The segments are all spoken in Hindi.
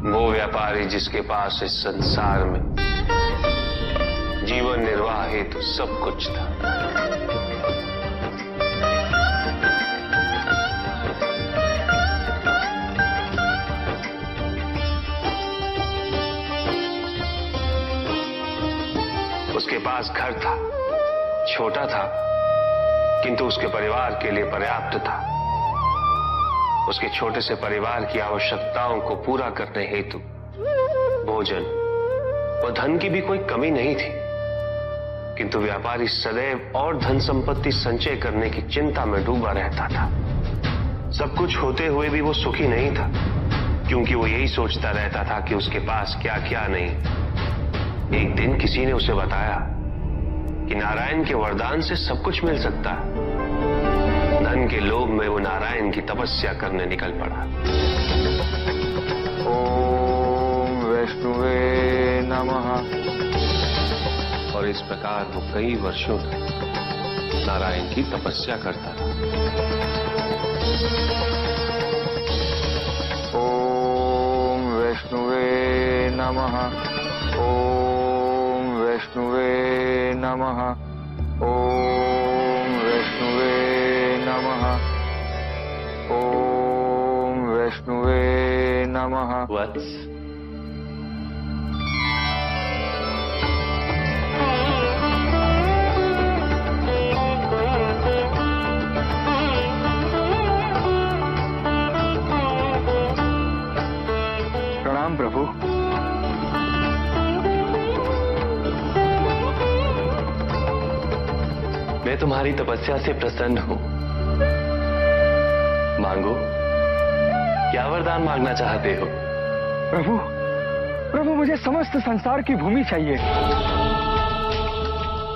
वो व्यापारी जिसके पास इस संसार में जीवन निर्वाह हेतु सब कुछ था। उसके पास घर था, छोटा था, किंतु उसके परिवार के लिए पर्याप्त था। उसके छोटे से परिवार की आवश्यकताओं को पूरा करने हेतु भोजन और धन की भी कोई कमी नहीं थी, किंतु व्यापारी सदैव और धन संपत्ति संचय करने की चिंता में डूबा रहता था। सब कुछ होते हुए भी वो सुखी नहीं था, क्योंकि वो यही सोचता रहता था कि उसके पास क्या क्या नहीं। एक दिन किसी ने उसे बताया कि नारायण के वरदान से सब कुछ मिल सकता है। धन के लोभ में वो नारायण की तपस्या करने निकल पड़ा। ओम वैष्णवे नमः। और इस प्रकार वो कई वर्षों तक नारायण की तपस्या करता था। ओम वैष्णवे नमः। ओम वैष्णवे नमः। ओम वैष्णवे नमः। ओम वैष्णवे नमः। वत्स, प्रणाम प्रभु। मैं तुम्हारी तपस्या से प्रसन्न हूं। मांगो, क्या वरदान मांगना चाहते हो? प्रभु, प्रभु मुझे समस्त संसार की भूमि चाहिए।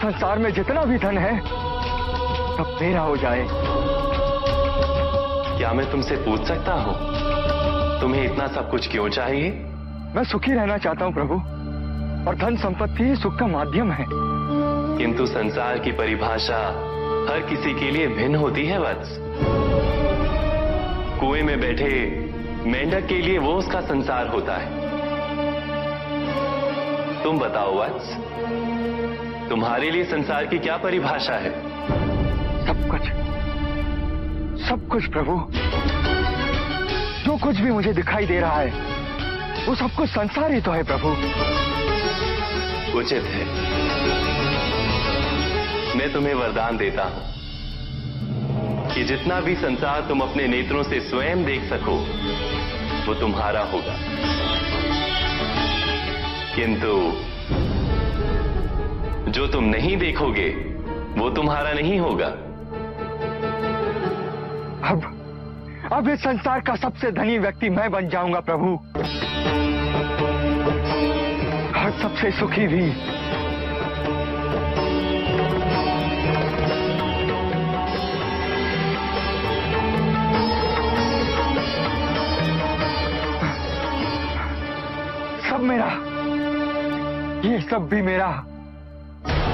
संसार में जितना भी धन है सब मेरा हो जाए। क्या मैं तुमसे पूछ सकता हूं, तुम्हें इतना सब कुछ क्यों चाहिए? मैं सुखी रहना चाहता हूं प्रभु, और धन संपत्ति सुख का माध्यम है। किंतु संसार की परिभाषा हर किसी के लिए भिन्न होती है वत्स। कुएं में बैठे मेंढक के लिए वो उसका संसार होता है। तुम बताओ वत्स, तुम्हारे लिए संसार की क्या परिभाषा है? सब कुछ प्रभु। जो कुछ भी मुझे दिखाई दे रहा है वो सब कुछ संसार ही तो है प्रभु। उचित है, मैं तुम्हें वरदान देता हूं कि जितना भी संसार तुम अपने नेत्रों से स्वयं देख सको वो तुम्हारा होगा, किंतु जो तुम नहीं देखोगे वो तुम्हारा नहीं होगा। अब इस संसार का सबसे धनी व्यक्ति मैं बन जाऊंगा प्रभु, और सबसे सुखी भी। सब मेरा, ये सब भी मेरा।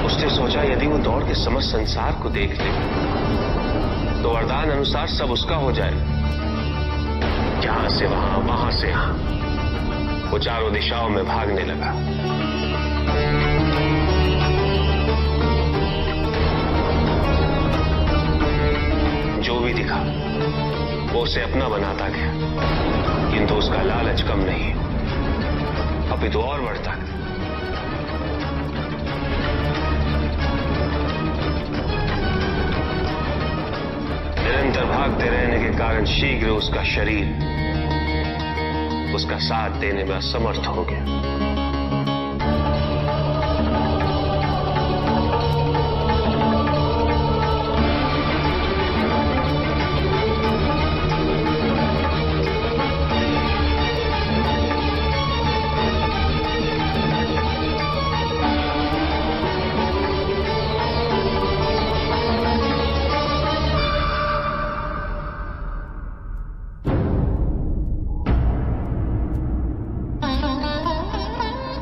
उसने सोचा यदि वो दौड़ के समस्त संसार को देख ले तो वरदान अनुसार सब उसका हो जाए। यहां से वहां, वहां से यहां वो चारों दिशाओं में भागने लगा। जो भी दिखा वो उसे अपना बनाता गया, किंतु उसका लालच कम नहीं, अपितु और बढ़ता गया। निरंतर भागते रहने के कारण शीघ्र उसका शरीर उसका साथ देने में असमर्थ हो गया।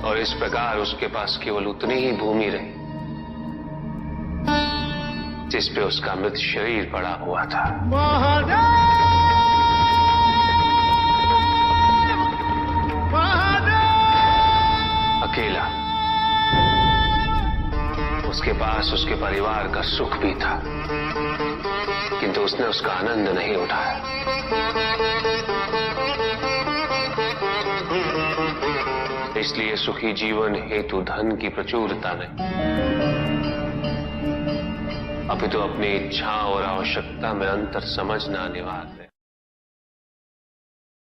और इस प्रकार उसके पास केवल उतनी ही भूमि रही जिस पे उसका मृत शरीर पड़ा हुआ था। महादेव! उसके पास उसके परिवार का सुख भी था, किंतु उसने उसका आनंद नहीं उठाया। इसलिए सुखी जीवन हेतु धन की प्रचुरता नहीं, अभी तो अपनी इच्छा और आवश्यकता में अंतर समझना अनिवार्य है।